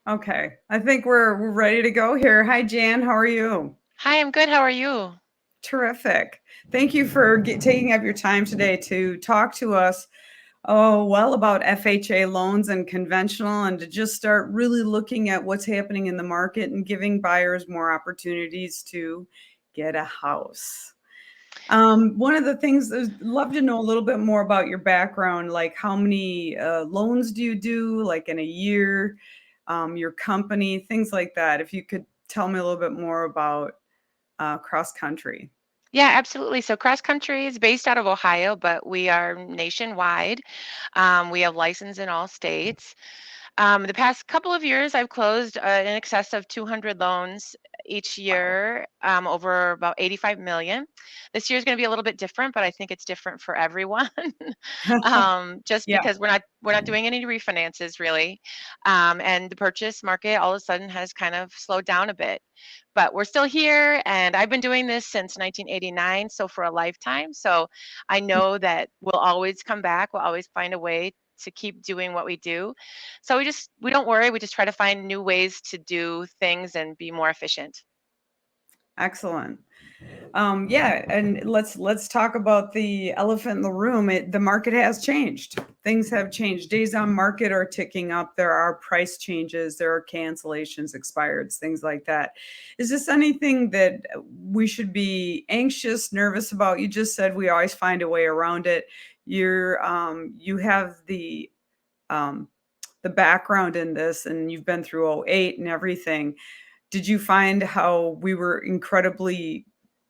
Okay, I think we're ready to go here. Hi, Jan. How are you? Hi, I'm good. How are you? Terrific. Thank you for taking up your time today to talk to us. Oh, well, about FHA loans and conventional, and to just start really looking at what's happening in the market and giving buyers more opportunities to get a house. One of the things I'd love to know a little bit more about your background, like how many loans do you do, like in a year, your company, things like that. If you could tell me a little bit more about CrossCountry. Yeah, absolutely. So CrossCountry is based out of Ohio, but we are nationwide. We have license in all states. The past couple of years, I've closed in excess of 200 loans each year, over about 85 million. This year is going to be a little bit different, but I think it's different for everyone. Just Yeah. because we're not doing any refinances really, and the purchase market all of a sudden has kind of slowed down a bit. But we're still here, and I've been doing this since 1989, so for a lifetime. So I know that we'll always come back. We'll always find a way to keep doing what we do. So we don't worry. We just try to find new ways to do things and be more efficient. Excellent. Yeah, and let's talk about the elephant in the room. The market has changed. Things have changed. Days on market are ticking up. There are price changes. There are cancellations, expireds, things like that. Is this anything that we should be anxious, nervous about? You just said we always find a way around it. You have um, the background in this, and you've been through '08 and everything. Did you find how we were incredibly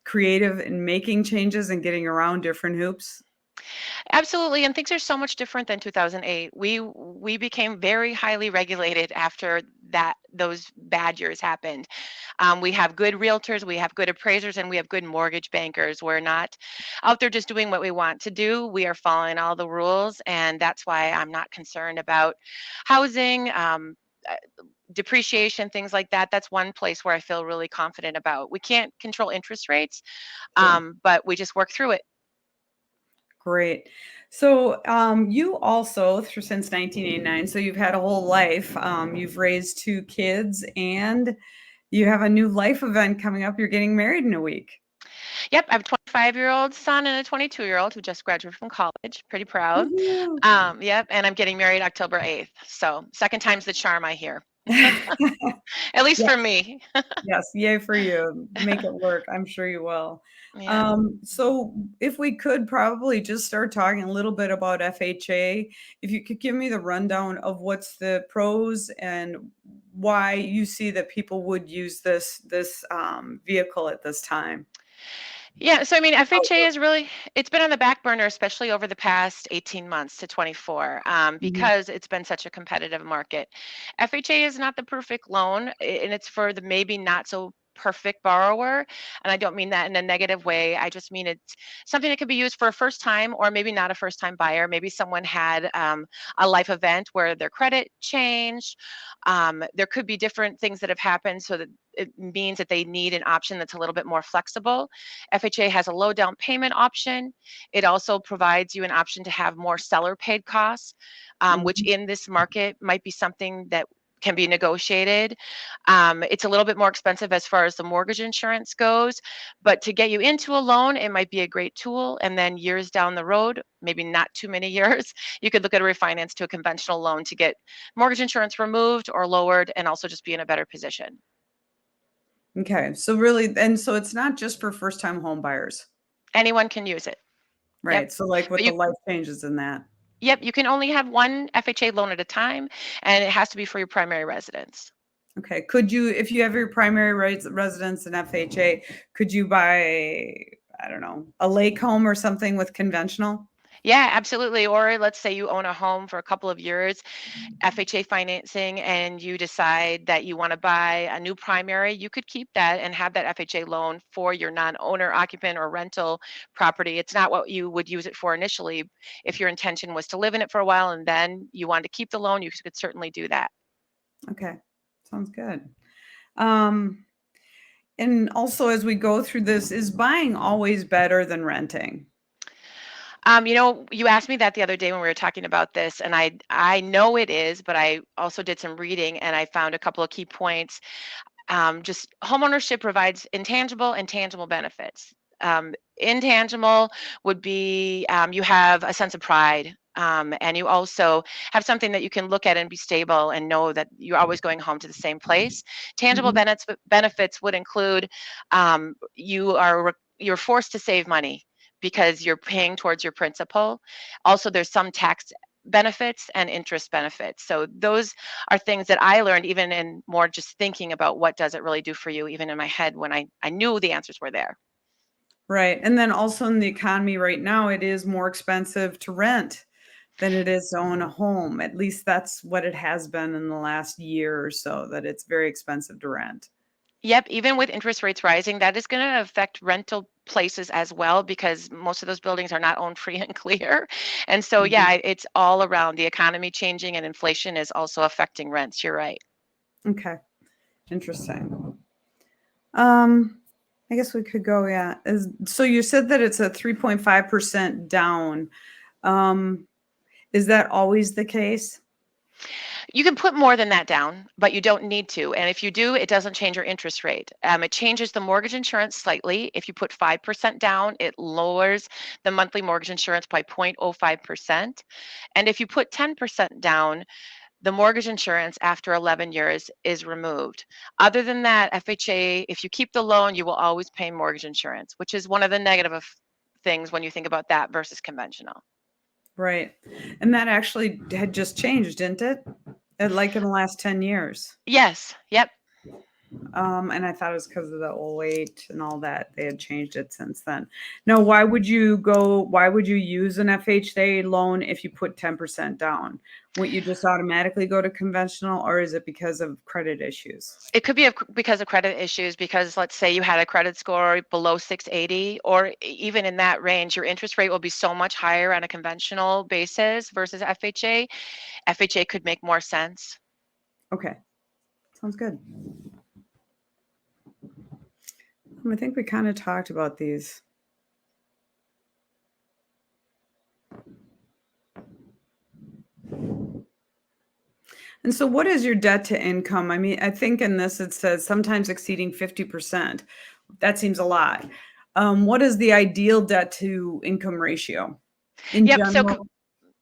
creative in making changes and getting around different hoops? Absolutely, and things are so much different than 2008. We became very highly regulated after those bad years happened. We have good realtors, we have good appraisers, and we have good mortgage bankers. We're not out there just doing what we want to do. We are following all the rules, and that's why I'm not concerned about housing. Depreciation, things like that. That's one place where I feel really confident about. We can't control interest rates, Sure. but we just work through it. Great. So, you also, since 1989, so you've had a whole life. You've raised two kids, and you have a new life event coming up. You're getting married in a week. Yep, I have a 25-year-old son and a 22-year-old who just graduated from college. Pretty proud. Woohoo. Yep, and I'm getting married October 8th. So second time's the charm, I hear. At least Yeah. for me. Yes, yay for you. Make it work. I'm sure you will. Yeah. So if we could probably just start talking a little bit about FHA, if you could give me the rundown of what's the pros and why you see that people would use this vehicle at this time. Yeah, so I mean, How it FHA works. is really, it's been on the back burner, especially over the past 18 months to 24, Mhm. because it's been such a competitive market. FHA is not the perfect loan, and it's for the maybe not so perfect borrower. And I don't mean that in a negative way. I just mean it's something that could be used for a first time or maybe not a first time buyer. Maybe someone had a life event where their credit changed. There could be different things that have happened so that it means that they need an option that's a little bit more flexible. FHA has a low down payment option. It also provides you an option to have more seller paid costs, which Mhm. in this market might be something that can be negotiated. It's a little bit more expensive as far as the mortgage insurance goes, but to get you into a loan, it might be a great tool. And then years down the road, maybe not too many years, you could look at a refinance to a conventional loan to get mortgage insurance removed or lowered and also just be in a better position. Okay. So really, and so it's not just for first-time home buyers, Anyone can use it. Yep. right? So like with But the you life changes in that. Yep, you can only have one FHA loan at a time, and it has to be for your primary residence. Okay. Could you, if you have your primary residence in FHA, could you buy, I don't know, a lake home or something with conventional? Yeah, absolutely. Or let's say you own a home for a couple of years, FHA financing, and you decide that you want to buy a new primary, you could keep that and have that FHA loan for your non-owner occupant or rental property. It's not what you would use it for initially. If your intention was to live in it for a while and then you wanted to keep the loan, you could certainly do that. Okay. Sounds good. Um, and also as we go through this, is buying always better than renting? You asked me that the other day when we were talking about this, and I know it is, but I also did some reading and I found a couple of key points. Just homeownership provides intangible and tangible benefits. Intangible would be you have a sense of pride. And you also have something that you can look at and be stable and know that you're always going home to the same place. Tangible Mhm. benefits would include you're forced to save money because you're paying towards your principal. Also, there's some tax benefits and interest benefits. So those are things that I learned even in more just thinking about what does it really do for you, even in my head when I knew the answers were there. Right. And then also in the economy right now, it is more expensive to rent than it is to own a home. At least that's what it has been in the last year or so, that it's very expensive to rent. Yep, even with interest rates rising, that is going to affect rental places as well because most of those buildings are not owned free and clear. And so, Mhm. yeah, it's all around the economy changing and inflation is also affecting rents. You're right. Okay. Interesting. Um, I guess we could go, yeah. So you said that it's a 3.5% down. Um, is that always the case? You can put more than that down, but you don't need to. And if you do, it doesn't change your interest rate. It changes the mortgage insurance slightly. If you put 5% down, it lowers the monthly mortgage insurance by 0.05%. And if you put 10% down, the mortgage insurance after 11 years is removed. Other than that, FHA, if you keep the loan, you will always pay mortgage insurance, which is one of the negative things when you think about that versus conventional. Right. And that actually had just changed, didn't it? Like in the last 10 years. Yes. Yep. And I thought it was because of the '08 and all that. They had changed it since then. Now, why would you use an FHA loan if you put 10% down? Wouldn't you just automatically go to conventional, or is it because of credit issues? It could be because of credit issues, because let's say you had a credit score below 680, or even in that range, your interest rate will be so much higher on a conventional basis versus FHA. FHA could make more sense. Okay, sounds good. I think we kind of talked about these. And so, what is your debt to income? I mean, I think in this it says sometimes exceeding 50%. That seems a lot. What is the ideal debt to income ratio in Yep. So general?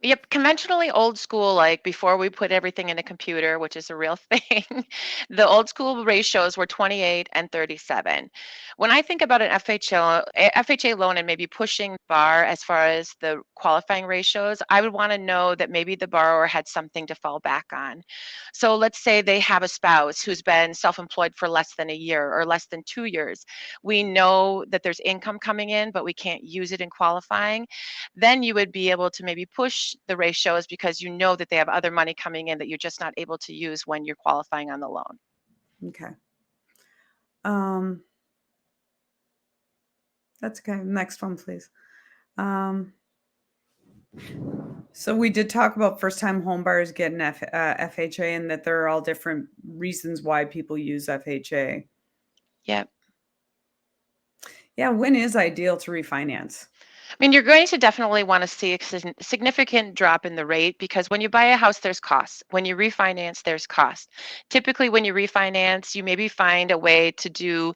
Yep, conventionally old school, like before we put everything in a computer, which is a real thing, the old school ratios were 28 and 37. When I think about an FHA loan and maybe pushing bar as far as the qualifying ratios, I would want to know that maybe the borrower had something to fall back on. So let's say they have a spouse who's been self-employed for less than a year or less than 2 years. We know that there's income coming in, but we can't use it in qualifying. Then you would be able to maybe push the ratios because you know that they have other money coming in that you're just not able to use when you're qualifying on the loan. Okay. Um, that's okay. Next one, please. Um, so we did talk about first-time home buyers getting FHA, and that there are all different reasons why people use FHA. Yep. Yeah, when is ideal to refinance? I mean, you're going to definitely want to see a significant drop in the rate because when you buy a house, there's costs. When you refinance, there's cost. Typically, when you refinance, you maybe find a way to do,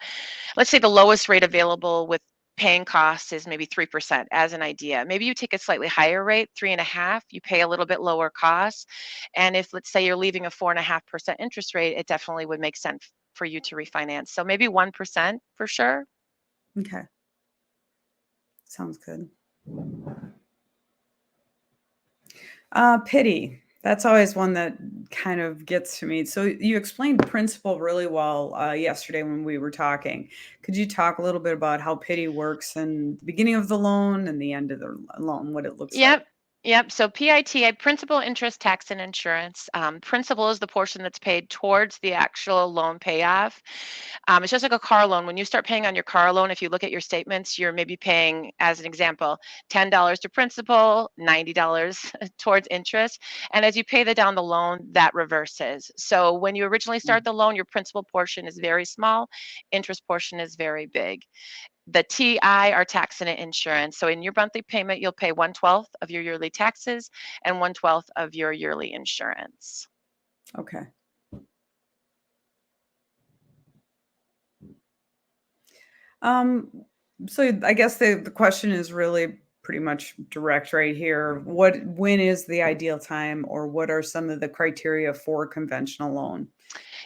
let's say the lowest rate available with paying costs is maybe 3% as an idea. Maybe you take a slightly higher rate, 3.5, you pay a little bit lower costs. And if let's say you're leaving a 4.5% interest rate, it definitely would make sense for you to refinance. So maybe 1% for sure. Okay, sounds good. Pity. That's always one that kind of gets to me. So you explained principle really well yesterday when we were talking. Could you talk a little bit about how pity works in the beginning of the loan and the end of the loan, what it looks like? Yep. Yep. So PITA, principal, interest, tax, and insurance. Principal is the portion that's paid towards the actual loan payoff. It's just like a car loan. When you start paying on your car loan, if you look at your statements, you're maybe paying, as an example, $10 to principal, $90 towards interest. And as you pay down the loan, that reverses. So when you originally start the loan, your principal portion is very small, interest portion is very big. The TI are tax and insurance. So in your monthly payment, you'll pay 1/12 of your yearly taxes and 1/12 of your yearly insurance. Okay. So I guess the question is really pretty much direct right here. When is the ideal time, or what are some of the criteria for a conventional loan?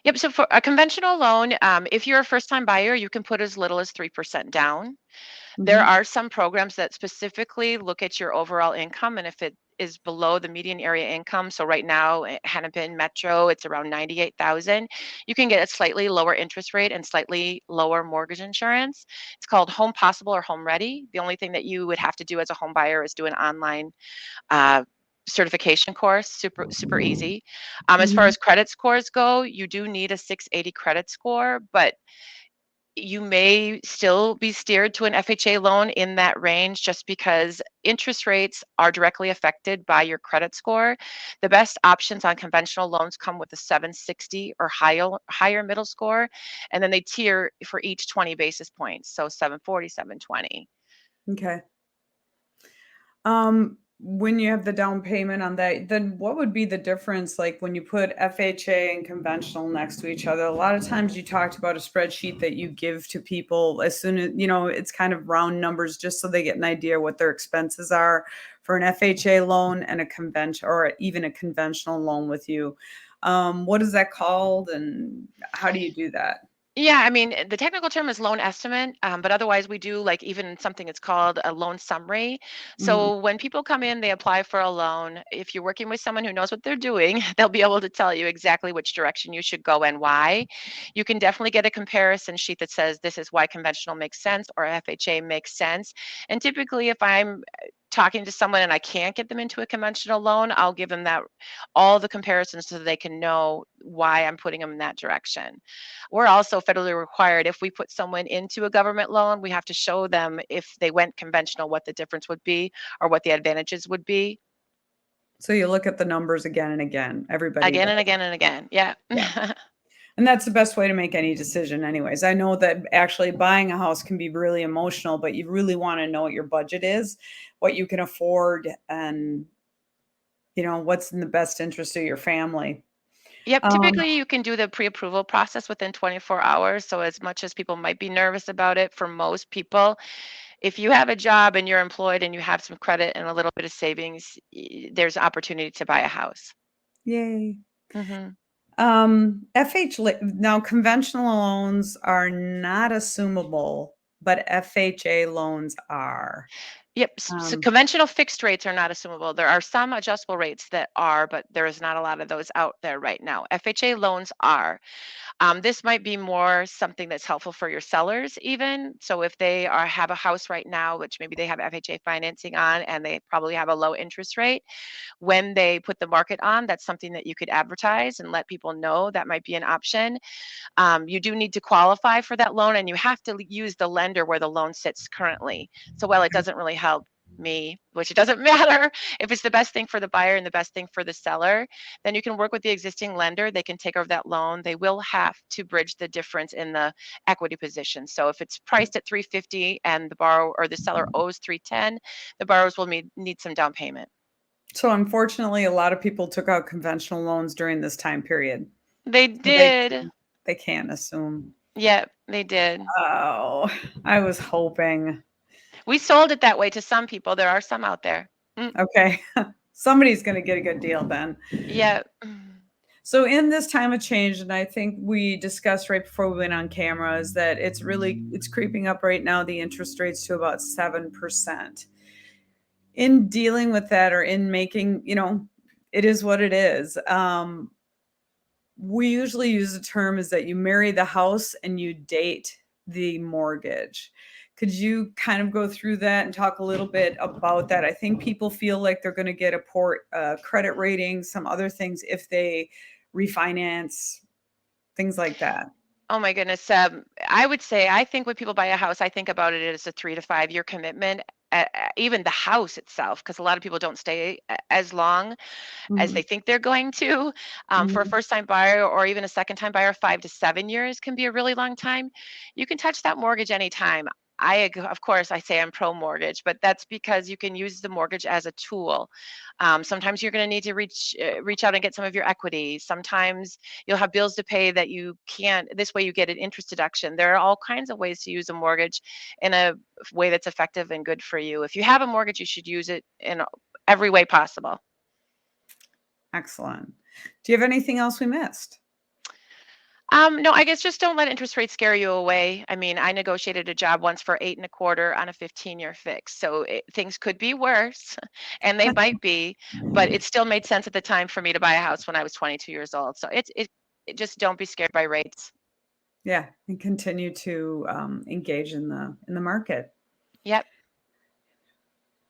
Yep. So for a conventional loan, if you're a first time buyer, you can put as little as 3% down. There Mhm. are some programs that specifically look at your overall income, and if it is below the median area income, so right now at Hennepin Metro, it's around 98,000. You can get a slightly lower interest rate and slightly lower mortgage insurance. It's called Home Possible or Home Ready. The only thing that you would have to do as a home buyer is do an online uh, certification course, super easy. As far Mhm. as credit scores go, you do need a 680 credit score, but you may still be steered to an FHA loan in that range just because interest rates are directly affected by your credit score. The best options on conventional loans come with a 760 or higher middle score, and then they tier for each 20 basis points, so 740, 720. Okay. When you have the down payment on that, then what would be the difference, like when you put FHA and conventional next to each other? A lot of times you talked about a spreadsheet that you give to people as soon as, it's kind of round numbers just so they get an idea what their expenses are for an FHA loan and a convention, or even a conventional loan with you. What is that called, and how do you do that? Yeah, I mean, the technical term is loan estimate, but otherwise we do like even something it's called a loan summary. Mhm. So when people come in, they apply for a loan. If you're working with someone who knows what they're doing, they'll be able to tell you exactly which direction you should go and why. You can definitely get a comparison sheet that says this is why conventional makes sense or FHA makes sense. And typically, if I'm talking to someone and I can't get them into a conventional loan, I'll give them that all the comparisons so they can know why I'm putting them in that direction. We're also federally required, if we put someone into a government loan, we have to show them if they went conventional, what the difference would be or what the advantages would be. So you look at the numbers again and again. Everybody Again does. and again and again. Yeah. Yeah. And that's the best way to make any decision anyways. I know that actually buying a house can be really emotional, but you really want to know what your budget is, what you can afford, and what's in the best interest of your family. Yep. Um, Typically, you can do the pre approval process within 24 hours. So, as much as people might be nervous about it, for most people, if you have a job and you're employed and you have some credit and a little bit of savings, there's opportunity to buy a house. Yay. Hmm. Now conventional loans are not assumable, but FHA loans are. Yep. So Um, conventional fixed rates are not assumable. There are some adjustable rates that are, but there is not a lot of those out there right now. FHA loans are. This might be more something that's helpful for your sellers, even. So if they have a house right now, which maybe they have FHA financing on, and they probably have a low interest rate, when they put the market on, that's something that you could advertise and let people know that might be an option. You do need to qualify for that loan, and you have to use the lender where the loan sits currently. So while it doesn't really help me, which it doesn't matter if it's the best thing for the buyer and the best thing for the seller, then you can work with the existing lender. They can take over that loan. They will have to bridge the difference in the equity position. So if it's priced at 350 and the borrower or the seller owes 310, the borrowers will need some down payment. so unfortunately, a lot of people took out conventional loans during this time period. They So they did. they can't assume. Yep, they did. Oh, I was hoping. We sold it that way to some people. There are some out there. Mm, Okay. Somebody's gonna get a good deal then. yeah. So in this time of change, and I think we discussed right before we went on camera, is that it's creeping up right now, the interest rates to about 7%. In dealing with that, or in making, it is what it is. We usually use a term is that you marry the house and you date the mortgage. Could you kind of go through that and talk a little bit about that? I think people feel like they're going to get a poor credit rating, some other things if they refinance, things like that. Oh my goodness. I would say, I think when people buy a house, I think about it as a 3 to 5 year commitment. Even the house itself, because a lot of people don't stay as long as they Mhm, think they're going to. For a mhm. first time buyer or even a second time buyer, 5 to 7 years can be a really long time. You can touch that mortgage anytime. of course, I say I'm pro mortgage, but that's because you can use the mortgage as a tool. Sometimes you're going to need to reach out and get some of your equity. Sometimes you'll have bills to pay that you can't. This way, you get an interest deduction. There are all kinds of ways to use a mortgage in a way that's effective and good for you. If you have a mortgage, you should use it in every way possible. Excellent. Do you have anything else we missed? No, I guess just don't let interest rates scare you away. I mean, I negotiated a job once for 8.25 on a 15-year fix. So things could be worse, and they might be, but it still made sense at the time for me to buy a house when I was 22 years old. So it just don't be scared by rates. Yeah, and continue to engage in the market. Yep.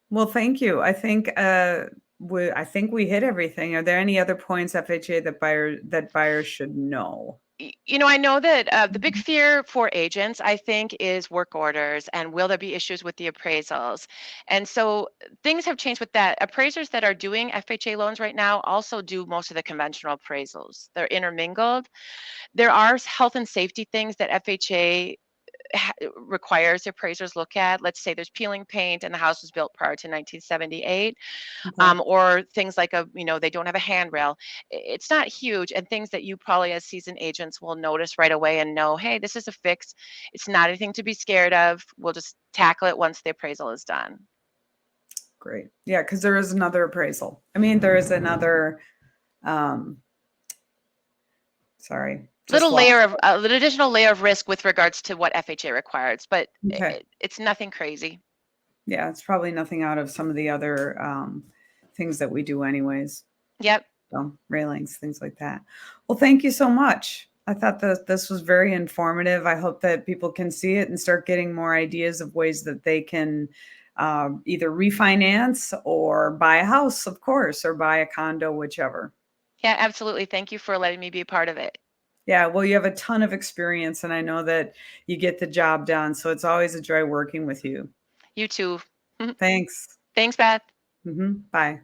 Well, thank you. I think we hit everything. Are there any other points, FHA, that buyers should know? I know that the big fear for agents, I think, is work orders and will there be issues with the appraisals? And so things have changed with that. Appraisers that are doing FHA loans right now also do most of the conventional appraisals. They're intermingled. There are health and safety things that FHA requires appraisers look at. Let's say there's peeling paint and the house was built prior to 1978, Okay. or things like they don't have a handrail. It's not huge, and things that you probably as seasoned agents will notice right away and know, hey, this is a fix. It's not anything to be scared of. We'll just tackle it once the appraisal is done. Great. Yeah, because there is another appraisal. I mean, there is another, um, sorry, just lost. An additional layer of risk with regards to what FHA requires, but Okay. it's nothing crazy. Yeah, it's probably nothing out of some of the other things that we do anyways. Yep. So railings, things like that. Well, thank you so much. I thought that this was very informative. I hope that people can see it and start getting more ideas of ways that they can either refinance or buy a house, of course, or buy a condo, whichever. Yeah, absolutely. Thank you for letting me be a part of it. Yeah, well, you have a ton of experience, and I know that you get the job done. So it's always a joy working with you. You too. Thanks. Thanks, Beth. Bye.